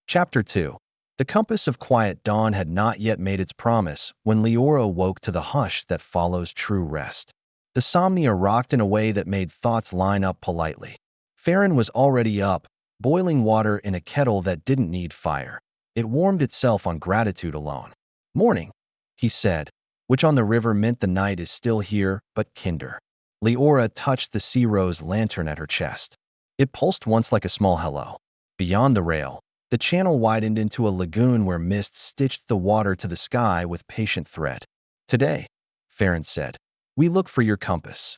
Chapter 2. The compass of quiet dawn had not yet made its promise when Leora woke to the hush that follows true rest. The somnia rocked in a way that made thoughts line up politely. Farron was already up, boiling water in a kettle that didn't need fire. It warmed itself on gratitude alone. "Morning," he said, which on the river meant the night is still here, but kinder. Leora touched the sea rose lantern at her chest. It pulsed once like a small hello. Beyond the rail, the channel widened into a lagoon where mist stitched the water to the sky with patient thread. "Today," Farron said, "we look for your compass.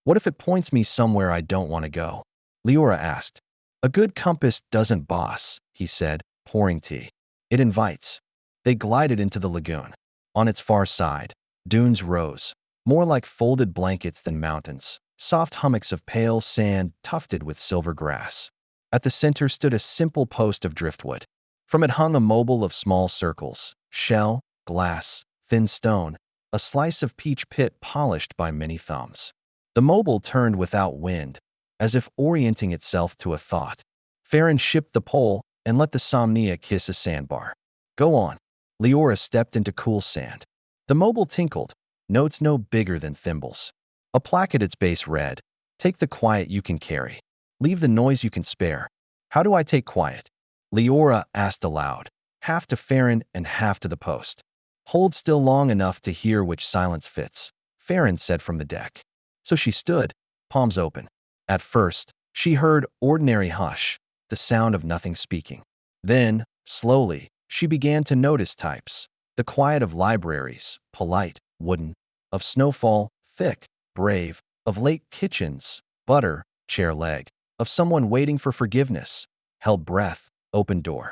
What if it points me somewhere I don't want to go?" Leora asked. "A good compass doesn't boss," he said, pouring tea. "It invites." They glided into the lagoon. On its far side, dunes rose, more like folded blankets than mountains, soft hummocks of pale sand tufted with silver grass. At the center stood a simple post of driftwood. From it hung a mobile of small circles, shell, glass, thin stone, a slice of peach pit polished by many thumbs. The mobile turned without wind, as if orienting itself to a thought. Farron shipped the pole and let the somnia kiss a sandbar. "Go on." Leora stepped into cool sand. The mobile tinkled, notes no bigger than thimbles. A plaque at its base read, "Take the quiet you can carry. Leave the noise you can spare." "How do I take quiet?" Leora asked aloud, half to Farron and half to the post. "Hold still long enough to hear which silence fits," Farron said from the deck. So she stood, palms open. At first, she heard ordinary hush, the sound of nothing speaking. Then, slowly, she began to notice types. The quiet of libraries, polite, wooden, of snowfall, thick, brave, of late kitchens, butter, chair leg, of someone waiting for forgiveness, held breath, open door.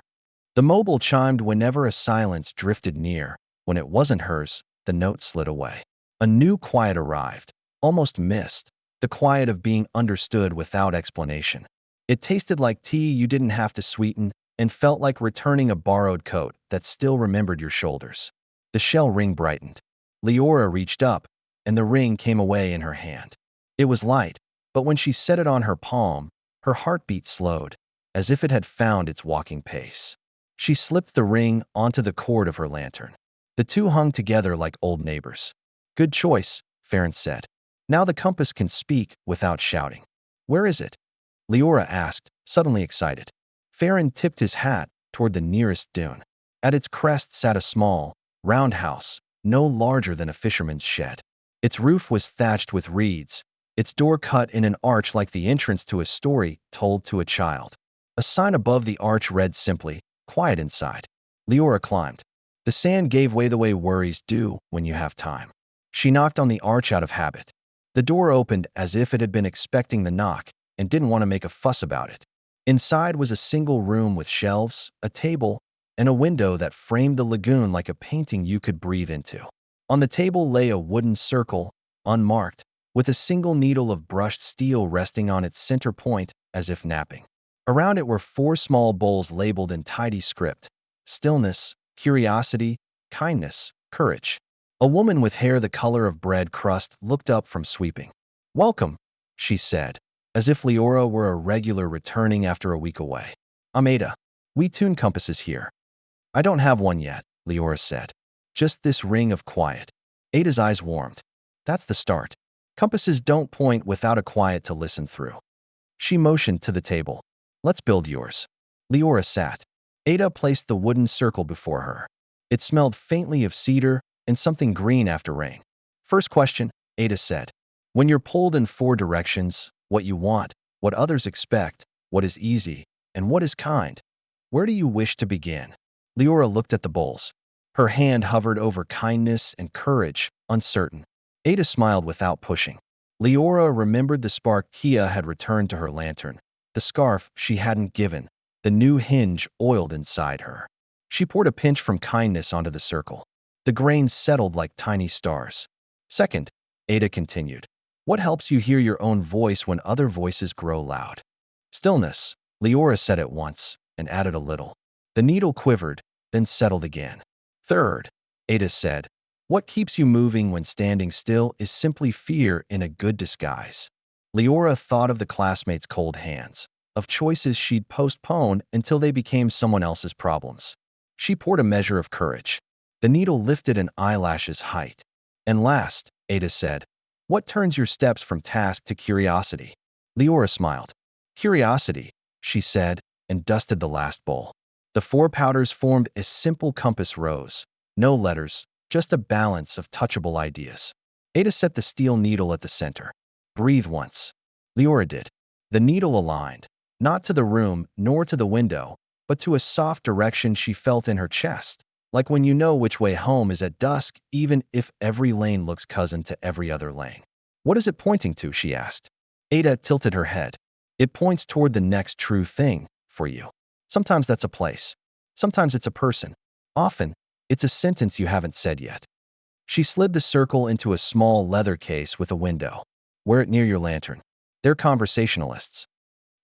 The mobile chimed whenever a silence drifted near. When it wasn't hers, the note slid away. A new quiet arrived, almost missed, the quiet of being understood without explanation. It tasted like tea you didn't have to sweeten and felt like returning a borrowed coat that still remembered your shoulders. The shell ring brightened. Leora reached up, and the ring came away in her hand. It was light, but when she set it on her palm, her heartbeat slowed, as if it had found its walking pace. She slipped the ring onto the cord of her lantern. The two hung together like old neighbors. "Good choice," Farron said. "Now the compass can speak without shouting." "Where is it?" Leora asked, suddenly excited. Farron tipped his hat toward the nearest dune. At its crest sat a small, round house, no larger than a fisherman's shed. Its roof was thatched with reeds, its door cut in an arch like the entrance to a story told to a child. A sign above the arch read simply, "Quiet inside." Leora climbed. The sand gave way the way worries do when you have time. She knocked on the arch out of habit. The door opened as if it had been expecting the knock and didn't want to make a fuss about it. Inside was a single room with shelves, a table, and a window that framed the lagoon like a painting you could breathe into. On the table lay a wooden circle, unmarked, with a single needle of brushed steel resting on its center point as if napping. Around it were 4 small bowls labeled in tidy script: stillness, curiosity, kindness, courage. A woman with hair the color of bread crust looked up from sweeping. "Welcome," she said, as if Leora were a regular returning after a week away. "I'm Ada. We tune compasses here." "I don't have one yet," Leora said. "Just this ring of quiet." Ada's eyes warmed. "That's the start. Compasses don't point without a quiet to listen through." She motioned to the table. "Let's build yours." Leora sat. Ada placed the wooden circle before her. It smelled faintly of cedar and something green after rain. "First question," Ada said. "When you're pulled in 4 directions, what you want, what others expect, what is easy, and what is kind, where do you wish to begin?" Leora looked at the bowls. Her hand hovered over kindness and courage, uncertain. Ada smiled without pushing. Leora remembered the spark Kia had returned to her lantern, the scarf she hadn't given, the new hinge oiled inside her. She poured a pinch from kindness onto the circle. The grains settled like tiny stars. "Second," Ada continued, "what helps you hear your own voice when other voices grow loud?" "Stillness," Leora said at once, and added a little. The needle quivered, then settled again. "Third," Ada said, "what keeps you moving when standing still is simply fear in a good disguise." Leora thought of the classmates' cold hands, of choices she'd postpone until they became someone else's problems. She poured a measure of courage. The needle lifted an eyelash's height. And last, Ada said, what turns your steps from task to curiosity? Leora smiled. Curiosity, she said, and dusted the last bowl. The 4 powders formed a simple compass rose. No letters, just a balance of touchable ideas. Ada set the steel needle at the center. Breathe once. Leora did. The needle aligned, not to the room nor to the window, but to a soft direction she felt in her chest, like when you know which way home is at dusk, even if every lane looks cousin to every other lane. What is it pointing to? She asked. Ada tilted her head. It points toward the next true thing for you. Sometimes that's a place. Sometimes it's a person. Often, it's a sentence you haven't said yet. She slid the circle into a small leather case with a window. Wear it near your lantern. They're conversationalists.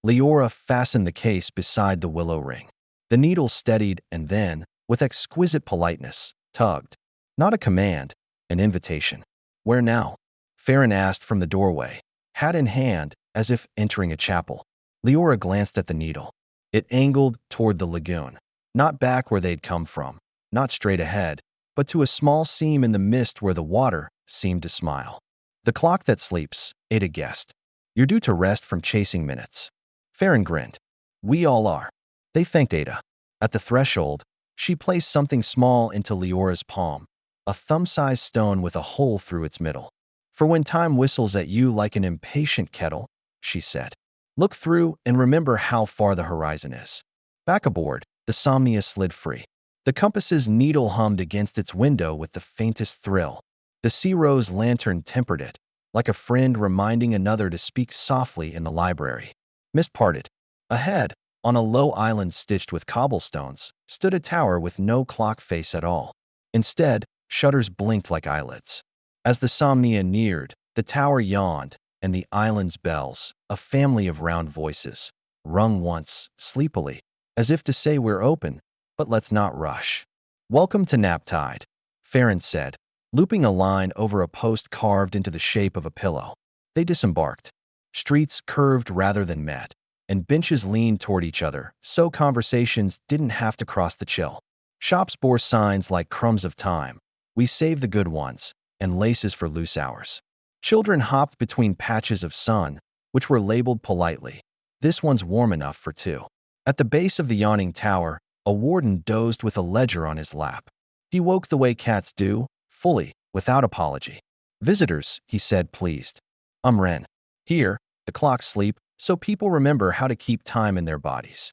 Leora fastened the case beside the willow ring. The needle steadied and then, with exquisite politeness, tugged. Not a command, an invitation. Where now? Farron asked from the doorway, hat in hand, as if entering a chapel. Leora glanced at the needle. It angled toward the lagoon. Not back where they'd come from, not straight ahead, but to a small seam in the mist where the water seemed to smile. The clock that sleeps, Ada guessed. You're due to rest from chasing minutes. Farron grinned. We all are. They thanked Ada. At the threshold, she placed something small into Leora's palm, a thumb-sized stone with a hole through its middle. For when time whistles at you like an impatient kettle, she said. Look through and remember how far the horizon is. Back aboard, the Somnia slid free. The compass's needle hummed against its window with the faintest thrill. The Sea Rose lantern tempered it, like a friend reminding another to speak softly in the library. Mist parted. Ahead, on a low island stitched with cobblestones, stood a tower with no clock face at all. Instead, shutters blinked like eyelids. As the Somnia neared, the tower yawned, and the island's bells, a family of round voices, rung once, sleepily, as if to say we're open, but let's not rush. Welcome to Naptide, Farron said, looping a line over a post carved into the shape of a pillow. They disembarked. Streets curved rather than met, and benches leaned toward each other, so conversations didn't have to cross the chill. Shops bore signs like crumbs of time, we save the good ones, and laces for loose hours. Children hopped between patches of sun, which were labeled politely. This one's warm enough for 2. At the base of the yawning tower, a warden dozed with a ledger on his lap. He woke the way cats do, fully, without apology. Visitors, he said, pleased. I'm Wren. Here, the clocks sleep, so people remember how to keep time in their bodies.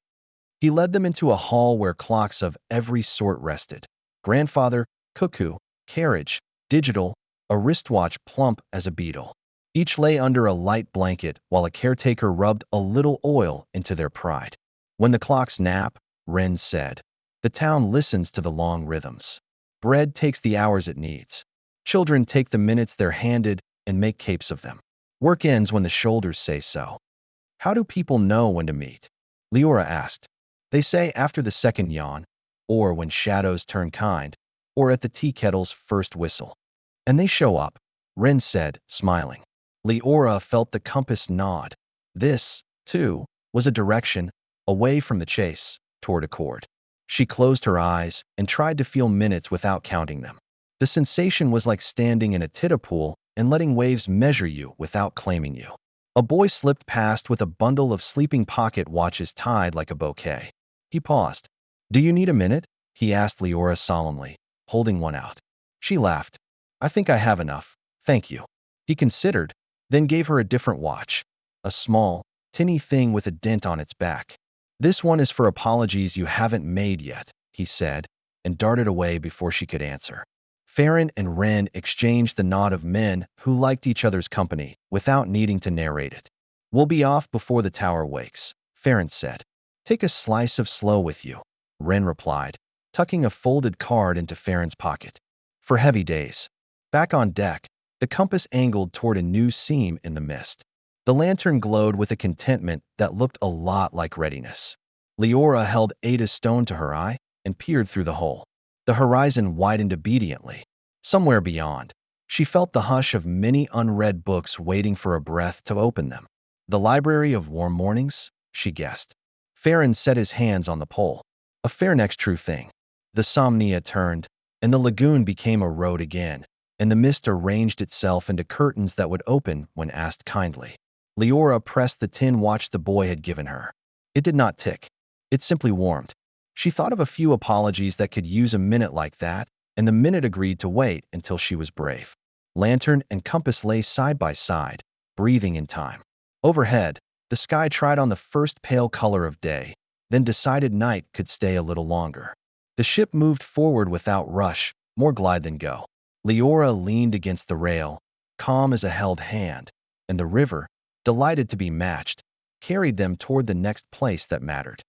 He led them into a hall where clocks of every sort rested. Grandfather, cuckoo, carriage, digital, a wristwatch plump as a beetle. Each lay under a light blanket while a caretaker rubbed a little oil into their pride. When the clocks nap, Wren said, the town listens to the long rhythms. Bread takes the hours it needs. Children take the minutes they're handed and make capes of them. Work ends when the shoulders say so. How do people know when to meet? Leora asked. They say after the second yawn, or when shadows turn kind, or at the tea kettle's first whistle. And they show up, Wren said, smiling. Leora felt the compass nod. This, too, was a direction, away from the chase, toward accord. She closed her eyes and tried to feel minutes without counting them. The sensation was like standing in a tidal and letting waves measure you without claiming you. A boy slipped past with a bundle of sleeping pocket watches tied like a bouquet. He paused. Do you need a minute? He asked Leora solemnly, holding one out. She laughed. I think I have enough, thank you. He considered, then gave her a different watch. A small, tinny thing with a dent on its back. This one is for apologies you haven't made yet, he said, and darted away before she could answer. Farron and Wren exchanged the nod of men who liked each other's company without needing to narrate it. We'll be off before the tower wakes, Farron said. Take a slice of slow with you, Wren replied, tucking a folded card into Farron's pocket. For heavy days. Back on deck, the compass angled toward a new seam in the mist. The lantern glowed with a contentment that looked a lot like readiness. Leora held Ada's stone to her eye and peered through the hole. The horizon widened obediently. Somewhere beyond, she felt the hush of many unread books waiting for a breath to open them. The Library of Warm Mornings? she guessed. Farron set his hands on the pole. A fair next true thing. The Somnia turned, and the lagoon became a road again, and the mist arranged itself into curtains that would open when asked kindly. Liora pressed the tin watch the boy had given her. It did not tick. It simply warmed. She thought of a few apologies that could use a minute like that, and the minute agreed to wait until she was brave. Lantern and compass lay side by side, breathing in time. Overhead, the sky tried on the first pale color of day, then decided night could stay a little longer. The ship moved forward without rush, more glide than go. Liora leaned against the rail, calm as a held hand, and the river, delighted to be matched, carried them toward the next place that mattered.